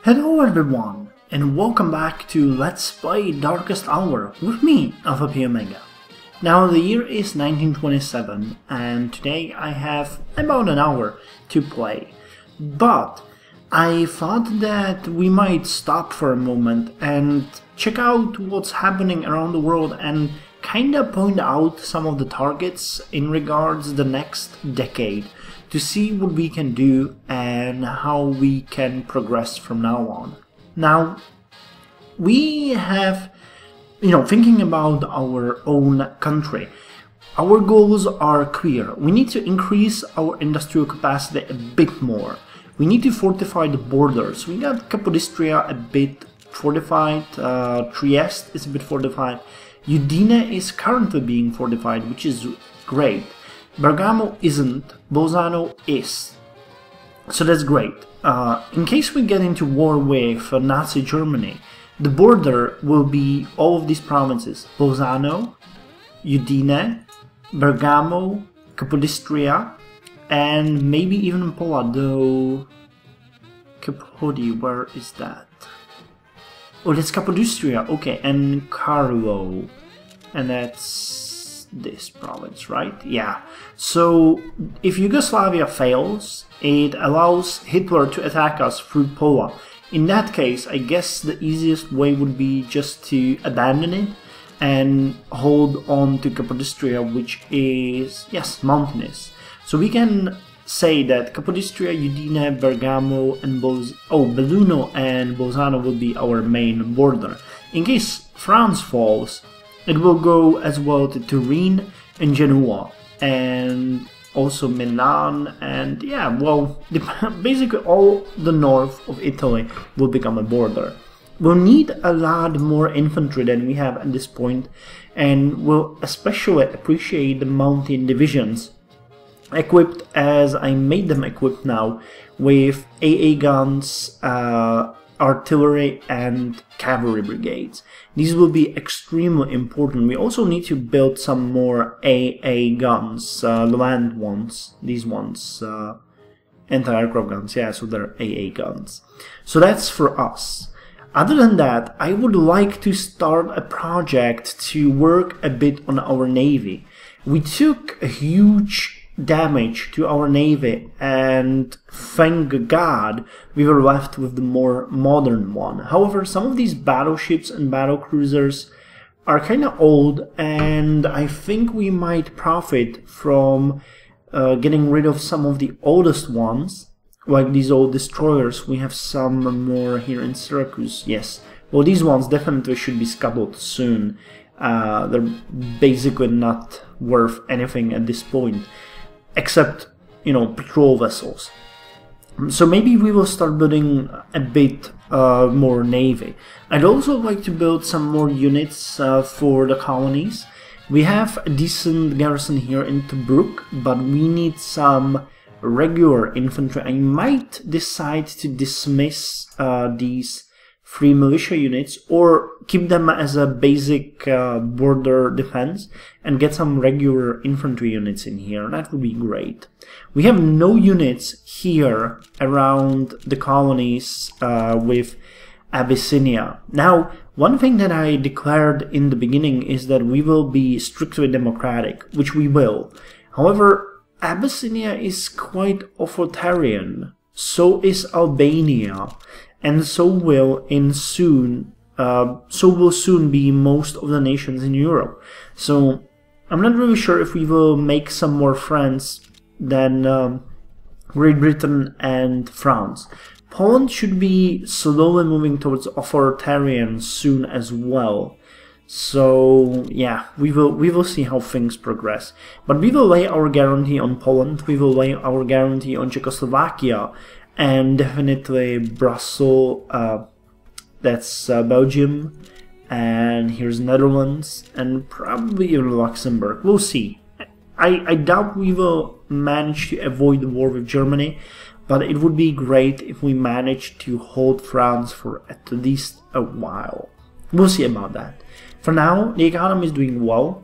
Hello everyone, and welcome back to Let's Play Darkest Hour with me, Alpha Omega. Now the year is 1927, and today I have about an hour to play. But I thought that we might stop for a moment and check out what's happening around the world and kinda point out some of the targets in regards to the next decade, to see what we can do and how we can progress from now on. Now, we have, thinking about our own country, our goals are clear. We need to increase our industrial capacity a bit more. We need to fortify the borders. We got Capodistria a bit fortified, Trieste is a bit fortified, Udine is currently being fortified, which is great. Bergamo isn't, Bolzano is. So that's great. In case we get into war with Nazi Germany, the border will be all of these provinces: Bolzano, Udine, Bergamo, Capodistria, and maybe even Pola, though... Capodi, where is that? Oh, that's Capodistria, okay, and Carlo. And that's this province, right? Yeah. So, if Yugoslavia fails, it allows Hitler to attack us through Pola. In that case, I guess the easiest way would be just to abandon it and hold on to Capodistria, which is, yes, mountainous. So we can say that Capodistria, Udine, Bergamo, and Belluno and Bolzano will be our main border. In case France falls, it will go as well to Turin and Genoa, and also Milan, and yeah, well, basically all the north of Italy will become a border. We'll need a lot more infantry than we have at this point, and we'll especially appreciate the mountain divisions, equipped as I made them equipped now, with AA guns, artillery and cavalry brigades. These will be extremely important. We also need to build some more AA guns, land ones, these ones, anti-aircraft guns, yeah, so they're AA guns. So that's for us. Other than that, I would like to start a project to work a bit on our navy. We took a huge damage to our navy, and thank God we were left with the more modern one. However, some of these battleships and battlecruisers are kind of old, and I think we might profit from getting rid of some of the oldest ones, like these old destroyers. We have some more here in Syracuse, yes. Well, these ones definitely should be scuttled soon. They're basically not worth anything at this point, except, patrol vessels. So maybe we will start building a bit more navy. I'd also like to build some more units for the colonies. We have a decent garrison here in Tobruk, but we need some regular infantry. I might decide to dismiss these 3 militia units, or keep them as a basic border defense and get some regular infantry units in here. That would be great. We have no units here around the colonies with Abyssinia. Now, one thing that I declared in the beginning is that we will be strictly democratic, which we will. However, Abyssinia is quite authoritarian. So is Albania. And so will soon be most of the nations in Europe. So I'm not really sure if we will make some more friends than Great Britain and France. Poland should be slowly moving towards authoritarian soon as well. So yeah, we will see how things progress. But we will lay our guarantee on Poland. We will lay our guarantee on Czechoslovakia. And definitely Brussels, that's Belgium, and here's Netherlands, and probably even Luxembourg. We'll see. I doubt we will manage to avoid the war with Germany, but it would be great if we manage to hold France for at least a while. We'll see about that. For now, the economy is doing well.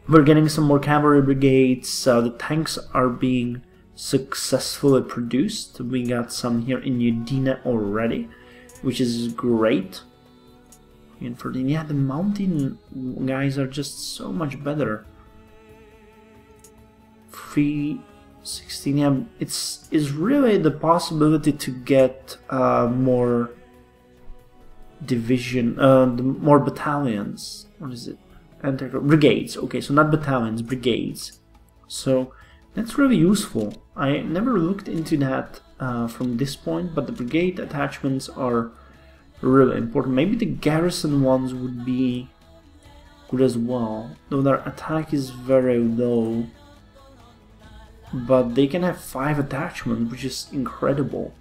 We're getting some more cavalry brigades, the tanks are being successfully produced. We got some here in Udine already. which is great. 314. Yeah, the mountain guys are just so much better. 316. Yeah, it's really the possibility to get more division, more battalions. What is it? Brigades. Okay, so not battalions, brigades. So that's really useful. I never looked into that from this point, but the brigade attachments are really important. Maybe the garrison ones would be good as well, though their attack is very low. But they can have 5 attachments, which is incredible.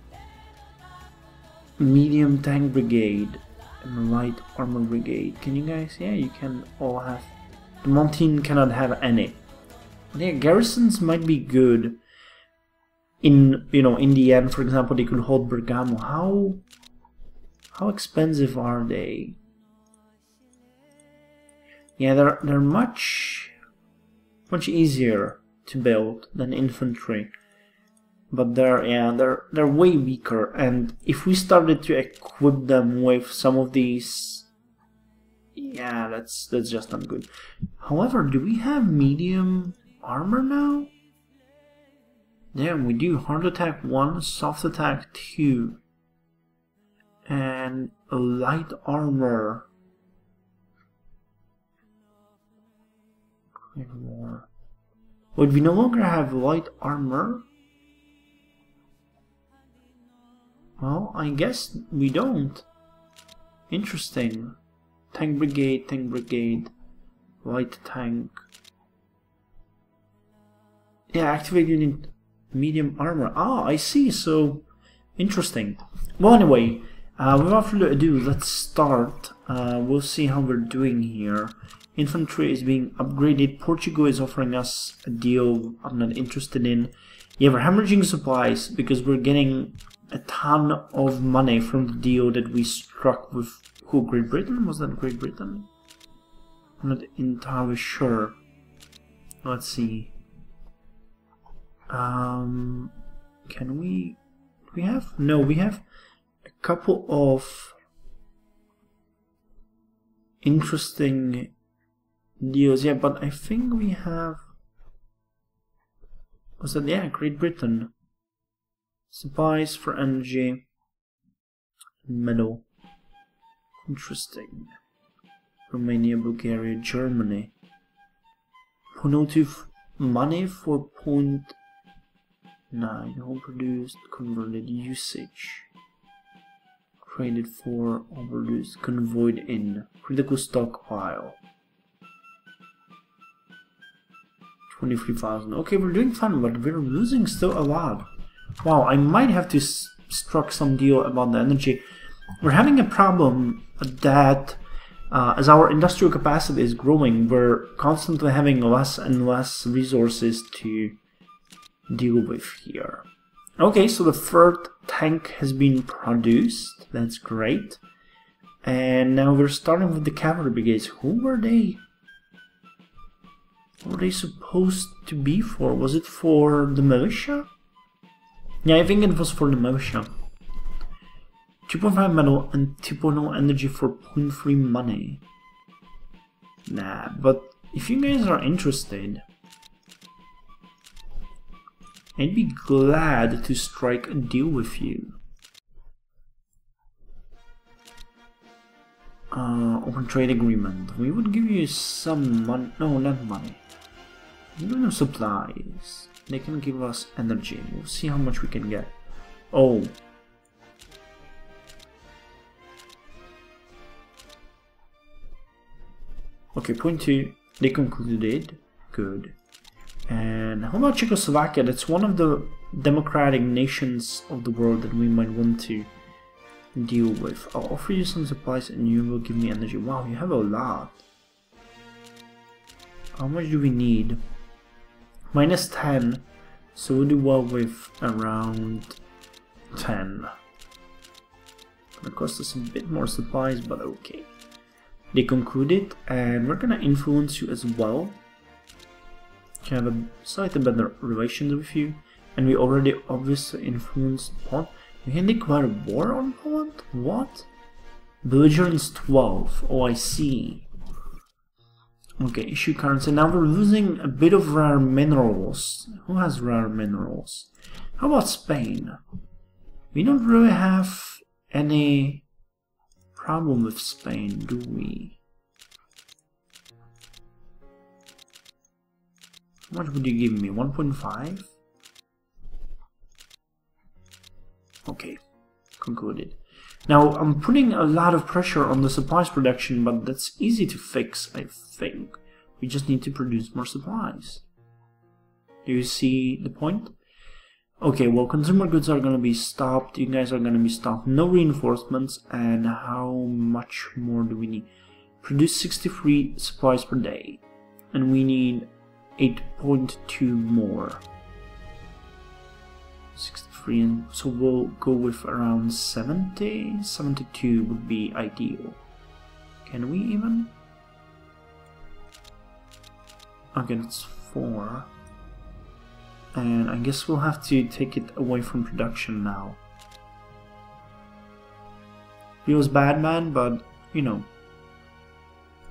Medium tank brigade and light armor brigade. Can you guys? Yeah, you can all have. The Mountain cannot have any. But yeah, garrisons might be good. In in the end, for example, they could hold Bergamo. How expensive are they? Yeah, they're much easier to build than infantry. But they're way weaker, and if we started to equip them with some of these, yeah, that's just not good. However, do we have medium armor now? Yeah, we do. Hard attack 1, soft attack 2, and a light armor. More. Wait, we no longer have light armor? Well, I guess we don't. Interesting. Tank brigade, light tank. Yeah, activate unit medium armor. Ah, I see, so interesting. Well, anyway, without further ado, let's start. We'll see how we're doing here. Infantry is being upgraded. Portugal is offering us a deal I'm not interested in. Yeah, we're hemorrhaging supplies because we're getting a ton of money from the deal that we struck with who? Great Britain? Was that Great Britain? I'm not entirely sure. Let's see. Can we? Do we have? No, we have a couple of interesting deals. Yeah, but I think we have. Was that? Yeah, Great Britain. Supplies for energy, metal. Interesting. Romania, Bulgaria, Germany. Promotive money for 0.9. Home produced, converted usage. Traded for, overused, convoyed in. Critical stockpile. 23,000. Okay, we're doing fine, but we're losing still a lot. Wow, I might have to struck some deal about the energy. We're having a problem that as our industrial capacity is growing, we're constantly having less and less resources to deal with here. Okay, so the third tank has been produced. That's great. And now we're starting with the cavalry brigades. Who were they? What were they supposed to be for? Was it for the militia? Yeah, I think it was for the militia. 2.5 metal and 2.0 energy for 0.3 money. Nah, but if you guys are interested, I'd be glad to strike a deal with you. Open trade agreement. We would give you some money. No, not money. We don't have supplies. They can give us energy. We'll see how much we can get. Oh. Okay, point 2. They concluded. Good. And how about Czechoslovakia? That's one of the democratic nations of the world that we might want to deal with. I'll offer you some supplies and you will give me energy. Wow, you have a lot. How much do we need? Minus 10. So we'll do well with around 10. Gonna cost us a bit more supplies, but okay. They concluded, and we're gonna influence you as well. To have a slightly better relations with you, and we already obviously influenced upon. We can declare war on Poland? What? Belligerence 12. Oh, I see. Okay, issue currency. Now we're losing a bit of rare minerals. Who has rare minerals? How about Spain? We don't really have any problem with Spain, do we? How much would you give me? 1.5? Okay, concluded. Now I'm putting a lot of pressure on the supplies production, but that's easy to fix, I think. We just need to produce more supplies. Do you see the point? Okay, well, consumer goods are gonna be stopped, you guys are gonna be stopped, no reinforcements, and how much more do we need? Produce 63 supplies per day, and we need 8.2 more. 63, and so we'll go with around 70, 72 would be ideal. Can we even? Okay, that's 4. And I guess we'll have to take it away from production now. Feels bad, man, but, you know,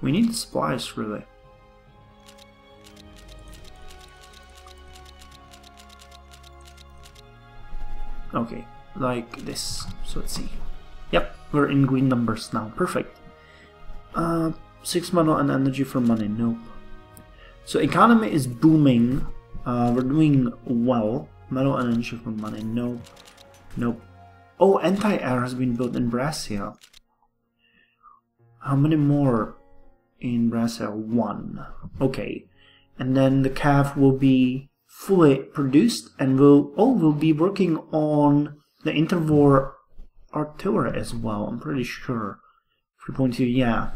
we need supplies, really. Okay, like this. So let's see. Yep, we're in green numbers now. Perfect. 6 metal and energy for money. Nope. So economy is booming. We're doing well. Metal and energy for money. Nope. Nope. Oh, anti-air has been built in Brazil. How many more in Brazil? 1. Okay. And then the CAF will be fully produced, and we'll be working on the interwar artillery as well. I'm pretty sure. 3.2, yeah.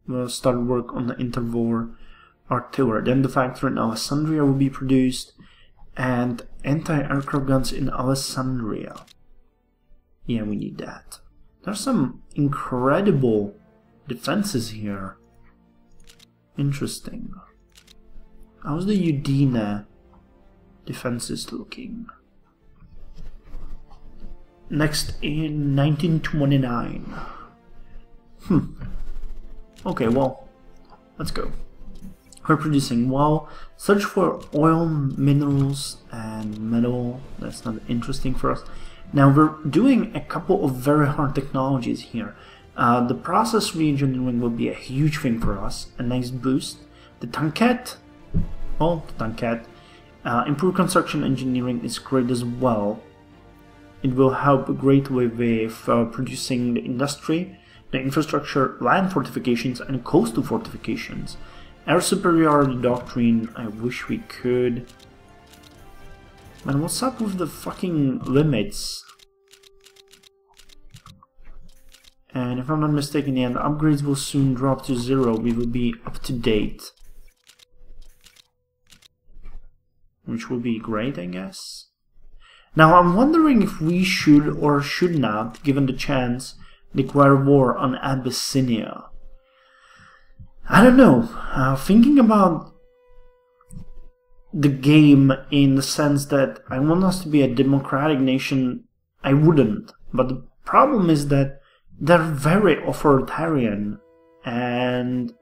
We'll start work on the interwar artillery. Then the factory in Alessandria will be produced, and anti-aircraft guns in Alessandria. Yeah, we need that. There's some incredible defenses here. Interesting. How's the Udine defenses looking? Next in 1929. Okay, well, let's go. We're producing well. Search for oil, minerals, and metal. That's not interesting for us. Now we're doing a couple of very hard technologies here. The process reengineering will be a huge thing for us. A nice boost. The tankette, well, the tankette. Improved construction engineering is great as well. It will help greatly with producing the industry, the infrastructure, land fortifications, and coastal fortifications. Air superiority doctrine, I wish we could. Man, what's up with the fucking limits? And if I'm not mistaken, the upgrades will soon drop to 0. We will be up to date. Which will be great, I guess. Now, I'm wondering if we should or should not, given the chance, declare war on Abyssinia. I don't know. Thinking about the game in the sense that I want us to be a democratic nation, I wouldn't. But the problem is that they're very authoritarian, and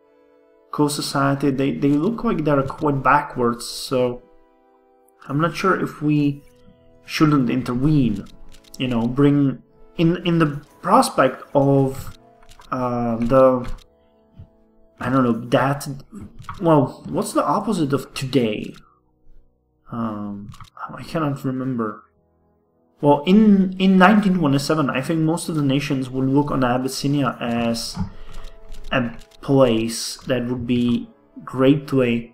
co-society, they look like they're quite backwards, so I'm not sure if we shouldn't intervene, you know, bring in the prospect of I don't know, that, well, what's the opposite of today? I cannot remember. Well, in 1927, I think most of the nations would look on Abyssinia as a place that would be greatly,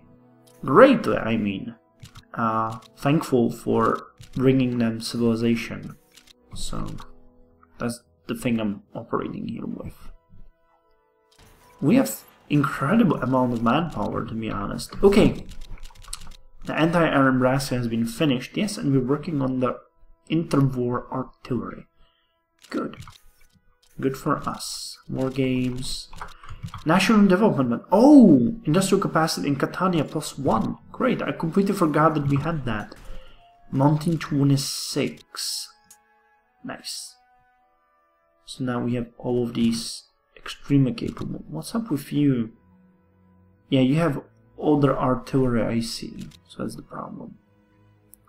I mean, thankful for bringing them civilization. So that's the thing I'm operating here with. We have incredible amount of manpower, to be honest. Okay, the anti-air in Brazil has been finished, yes, and we're working on the interwar artillery. Good. Good for us. War games. National development. Oh! Industrial capacity in Catania +1. Great, I completely forgot that we had that. Mountain 26. Nice. So now we have all of these extremely capable. What's up with you? Yeah, you have other artillery, I see. So that's the problem.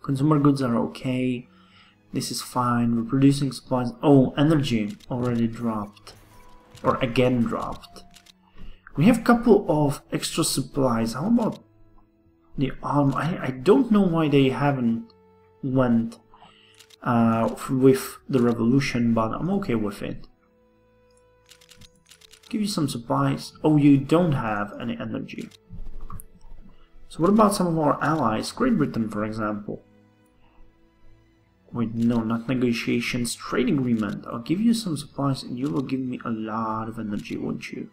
Consumer goods are okay. This is fine. We're producing supplies. Oh, energy already dropped. Or again dropped. We have a couple of extra supplies. How about the arm? I don't know why they haven't went with the revolution, but I'm okay with it. Give you some supplies. Oh, you don't have any energy. So what about some of our allies? Great Britain, for example. Wait, no, not negotiations. Trade agreement. I'll give you some supplies and you will give me a lot of energy, won't you?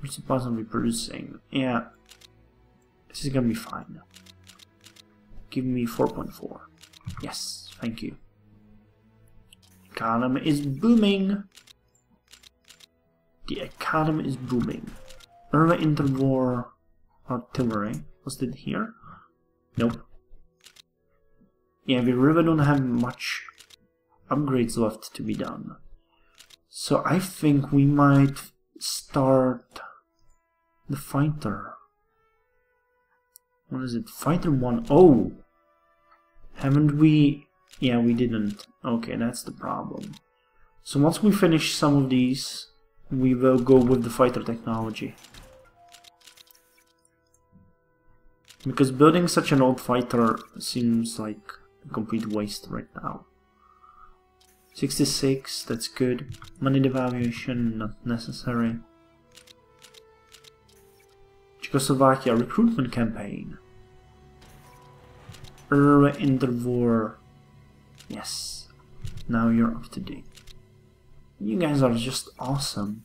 Which supplies are we producing? Yeah. This is gonna be fine. Give me 4.4. Yes, thank you. Economy is booming. The economy is booming. Early interwar artillery. Was it here? Nope. Yeah, we really don't have much upgrades left to be done. So I think we might start the fighter. What is it? Fighter 1. Oh! Haven't we... Yeah, we didn't. Okay, that's the problem. So once we finish some of these, we will go with the fighter technology. Because building such an old fighter seems like a complete waste right now. 66, that's good. Money devaluation, not necessary. Czechoslovakia recruitment campaign. Early interwar. Yes. Now you're up to date. You guys are just awesome.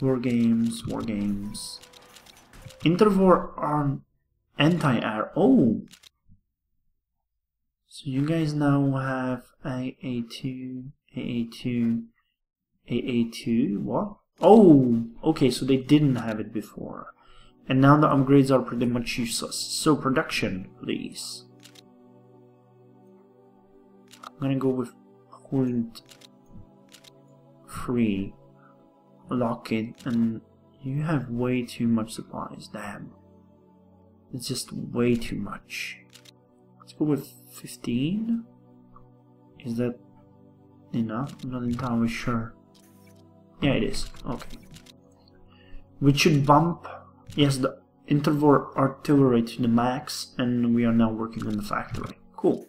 War games, war games. Interwar on anti-air. Oh! So you guys now have AA2, AA2, AA2, what? Oh! Okay, so they didn't have it before. And now the upgrades are pretty much useless. So production, please. I'm gonna go with 0.3. Lock it, and you have way too much supplies. Damn. It's just way too much. Let's go with 15. Is that enough? I'm not entirely sure. Yeah, it is. Okay. We should bump, yes, the interwar artillery to the max, and we are now working on the factory. Cool.